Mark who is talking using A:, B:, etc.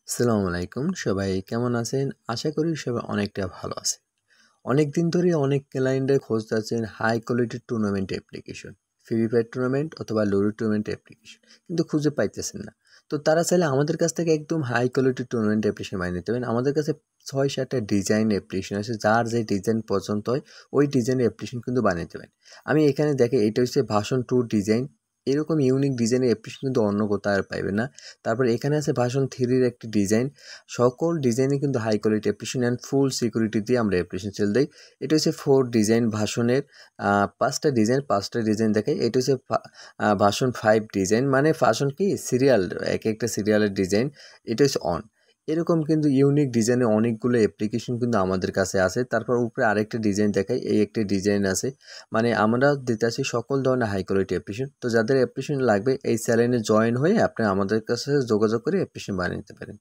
A: আসসালামু আলাইকুম। সবাই কেমন আছেন? আশা করি সবাই অনেকটা ভালো আছেন। অনেকদিন ধরে অনেক ক্লায়েন্টের খোঁজ যাচ্ছেন হাই কোয়ালিটির tournament application. Free fire tournament অথবা লুডো টুর্নামেন্ট অ্যাপ্লিকেশন। কিন্তু খুঁজে পাইতেছেন না। তো তারা চাইলে আমাদের কাছ থেকে একদম হাই কোয়ালিটির টুর্নামেন্ট অ্যাপ্লিকেশন বানিয়ে নিতে পারেন। আমাদের কাছে ৬-৭ টা ডিজাইন অ্যাপ্লিকেশন আছে। যার যে ডিজাইন পছন্দ হয় ওই ডিজাইনের অ্যাপ্লিকেশন কিন্তু বানিয়ে নিতে পারেন। আমি এখানে দেখে এটা হচ্ছে ভার্সন 2 ডিজাইন। এরকম ইউনিক ডিজাইনের অ্যাপ্লিকেশন কিন্তু অন্য কোথাও আর পাইবেন না। তারপর এখানে আছে ভার্সন 3 এর একটি ডিজাইন। সকল ডিজাইনে কিন্তু high quality application and full security দিয়ে আমরা অ্যাপ্লিকেশন সেল দেই। এটা হচ্ছে 4 ডিজাইন ভার্সনের ৫ টা ডিজাইন দেখাই। এটা হচ্ছে ভার্সন 5 ডিজাইন মানে ভার্সন কি সিরিয়াল একেকটা সিরিয়ালের ডিজাইন। এটা হচ্ছে অন। এরকম কিন্তু ইউনিক ডিজাইনের অনেকগুলো অ্যাপ্লিকেশন কিন্তু আমাদের কাছে আছে। তারপর উপরে আরেকটা ডিজাইন দেখাই। এই একটা ডিজাইন আছে। মানে আমরা দিতেছি সকল ধরনের হাই কোয়ালিটি অ্যাপ্লিকেশন। তো যাদের অ্যাপ্লিকেশন লাগবে এই চ্যানেলে জয়েন হয়ে আপনি আমাদের কাছে যোগাযোগ করে অ্যাপ্লিকেশন বানিয়ে নিতে পারেন।